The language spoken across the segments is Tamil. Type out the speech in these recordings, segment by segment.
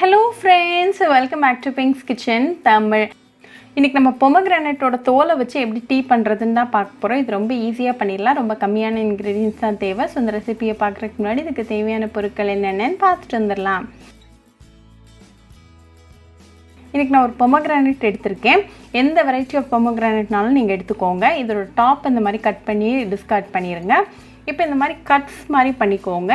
Hello friends, welcome back to Pink's Kitchen Tamil. இன்னைக்கு நம்ம பொமகிரானேட்டோட தோலை வச்சு எப்படி டீ பண்றதுன்னு தான் பார்க்க போறோம். இது ரொம்ப ஈஸியா பண்ணிடலாம். ரொம்ப கம்மியான இன்கிரிடியன்ட்ஸ் தான் தேவை. சோ இந்த ரெசிபியை பார்க்கறதுக்கு முன்னாடி இதுக்கு தேவையான பொருட்கள் என்னென்னன்னு பார்த்துட்டு வந்துடலாம். இன்னைக்கு நான் ஒரு பொமகிரானேட் எடுத்துர்க்கேன். எந்த வெரைட்டி ஆஃப் பொமகிரானேட்னாலும் நீங்க எடுத்துக்கோங்க. இதோட டாப் இந்த மாதிரி கட் பண்ணி டிஸ்கார்ட் பண்ணிருங்க. இப்போ இந்த மாதிரி கட்ஸ் மாதிரி பண்ணிக்கோங்க.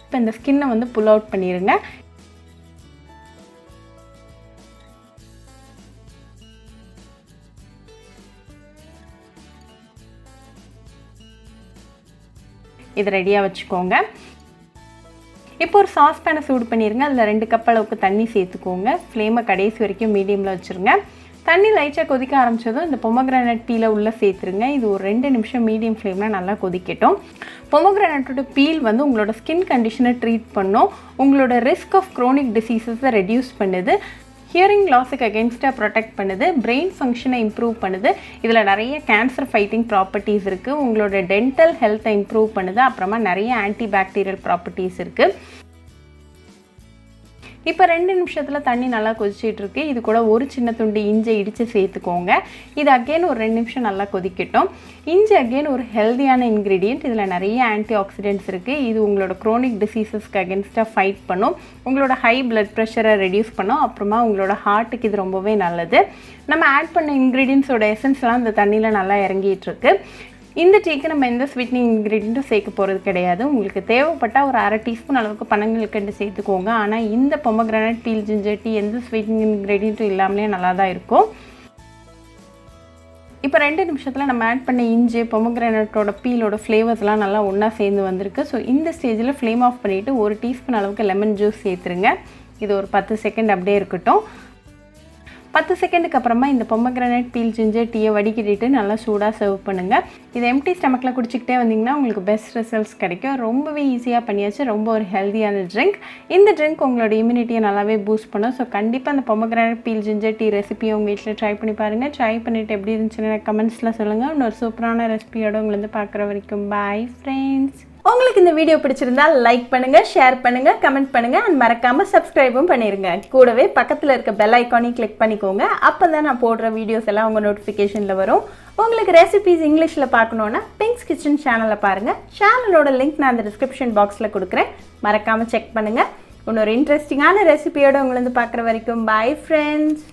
இப்போ இந்த ஸ்கின்னை வந்து புல் அவுட் பண்ணிருங்க. இது ரெடியா வச்சுக்கோங்க. இப்போ ஒரு சாஸ் பேனை சூடு பண்ணிருங்க. அதுல 2 கப் அளவுக்கு தண்ணி சேர்த்துக்கோங்க. ஃப்ளேமை கடைசி வரைக்கும் மீடியம்ல வச்சிருங்க. தண்ணி லைட்டா கொதிக்க ஆரம்பிச்சதும் இந்த பொமகிரானேட் பீலை உள்ள சேர்த்துருங்க. இது ஒரு 2 நிமிஷம் மீடியம் ஃப்ளேம்ல நல்லா கொதிக்கட்டும். பொமகிரானேட்டோட பீல் வந்து உங்களோட ஸ்கின் கண்டிஷனை ட்ரீட் பண்ணும். உங்களோட risk of chronic diseases reduce பண்ணுது. ஹியரிங் லாஸுக்கு அகேன்ஸ்டாக ப்ரொடெக்ட் பண்ணுது. பிரெயின் ஃபங்க்ஷனை இம்ப்ரூவ் பண்ணுது. இதில் நிறைய கேன்சர் ஃபைட்டிங் ப்ராப்பர்ட்டிஸ் இருக்குது. உங்களோட டென்டல் ஹெல்த்தை இம்ப்ரூவ் பண்ணுது. அப்புறமா நிறைய ஆன்டி பாக்டீரியல் ப்ராப்பர்ட்டிஸ் இருக்குது. இப்போ 2 நிமிஷத்தில் தண்ணி நல்லா கொதிச்சிட்டு இருக்கு. இது கூட ஒரு சின்ன துண்டு இஞ்சி இடித்து சேர்த்துக்கோங்க. இது அகெயின் ஒரு 2 நிமிஷம் நல்லா கொதிக்கட்டும். இஞ்சி அகெயின் ஒரு ஹெல்தியான இன்க்ரீடியன்ட். இதில் நிறைய ஆன்டி ஆக்சிடென்ட்ஸ் இருக்குது. இது உங்களோட க்ரோனிக் டிசீசஸ்க்கு அகேன்ஸ்டாக ஃபைட் பண்ணும். உங்களோட ஹை பிளட் ப்ரெஷரை ரெடியூஸ் பண்ணும். அப்புறமா உங்களோட ஹார்ட்டுக்கு இது ரொம்பவே நல்லது. நம்ம ஆட் பண்ண இன்க்ரீடியன்ஸோட எசன்ஸ்லாம் இந்த தண்ணியில் நல்லா இறங்கிட்டு இருக்கு. இந்த டீக்கு நம்ம எந்த ஸ்வீட்னிங் இன்க்ரீடியண்ட்டும் சேர்க்க போகிறது கிடையாது. உங்களுக்கு தேவைப்பட்டால் ஒரு 1/2 டீஸ்பூன் அளவுக்கு பனங்கல்கண்டு சேர்த்துக்கோங்க. ஆனால் இந்த பொமகிரானேட் பீல் ஜிஞ்சர் டீ எந்த ஸ்வீட்னிங் இன்க்ரீடியண்ட்டும் இல்லாமலே நல்லா தான் இருக்கும். இப்போ 2 நிமிஷத்தில் நம்ம ஆட் பண்ண இஞ்சி பொமகிரானேட்டோட பீலோட ஃப்ளேவர்ஸ்லாம் நல்லா ஒன்றா சேர்ந்து வந்திருக்கு. ஸோ இந்த ஸ்டேஜில் ஃப்ளேம் ஆஃப் பண்ணிவிட்டு 1 டீஸ்பூன் அளவுக்கு லெமன் ஜூஸ் சேர்த்துருங்க. இது ஒரு 10 செகண்ட் அப்படியே இருக்கட்டும். 10 செகண்டுக்கு அப்புறமா இந்த பொமகிரானேட் பீல் ஜிஞ்சர் டீயை வடிகட்டிட்டு நல்லா சூடாக சர்வ் பண்ணுங்கள். இதை எம்டி ஸ்டமக்கில் குடிச்சிக்கிட்டே வந்தீங்கன்னா உங்களுக்கு பெஸ்ட் ரிசல்ட்ஸ் கிடைக்கும். ரொம்பவே ஈஸியாக பண்ணியாச்சு. ரொம்ப ஒரு ஹெல்தியான ட்ரிங்க். இந்த ட்ரிங்க் உங்களோட இம்யூனிட்டியை நல்லாவே பூஸ்ட் பண்ணும். ஸோ கண்டிப்பாக அந்த பொமகிரானேட் பீல் ஜிஞ்சர் டீ ரெசிபியை உங்கள் வீட்டில் ட்ரை பண்ணி பாருங்கள். ட்ரை பண்ணிவிட்டு எப்படி இருந்துச்சுன்னு கமெண்ட்ஸில் சொல்லுங்கள். இன்னொரு சூப்பரான ரெசிபியோட உங்களை வந்து பார்க்குற வரைக்கும் பாய் ஃப்ரெண்ட்ஸ். உங்களுக்கு இந்த வீடியோ பிடிச்சிருந்தா லைக் பண்ணுங்க, ஷேர் பண்ணுங்க, கமெண்ட் பண்ணுங்க அண்ட் மறக்காம சப்ஸ்கிரைபும் பண்ணிருங்க. கூடவே பக்கத்துல இருக்க பெல் ஐகானையும் கிளிக் பண்ணிக்கோங்க. அப்பதான் நான் போடுற வீடியோஸ் எல்லாம் உங்க நோட்டிஃபிகேஷன்ல வரும். உங்களுக்கு ரெசிபிஸ் இங்கிலீஷ்ல பார்க்கணும்னா பிங்க்ஸ் கிச்சன் சேனலை பாருங்க. சேனலோட லிங்க் நான் அந்த டிஸ்கிரிப்ஷன் பாக்ஸ்ல கொடுக்குறேன். மறக்காம செக் பண்ணுங்க. இன்னொரு இன்ட்ரெஸ்டிங்கான ரெசிபியோட உங்களை வந்து பார்க்குற வரைக்கும் பாய் ஃப்ரெண்ட்ஸ்.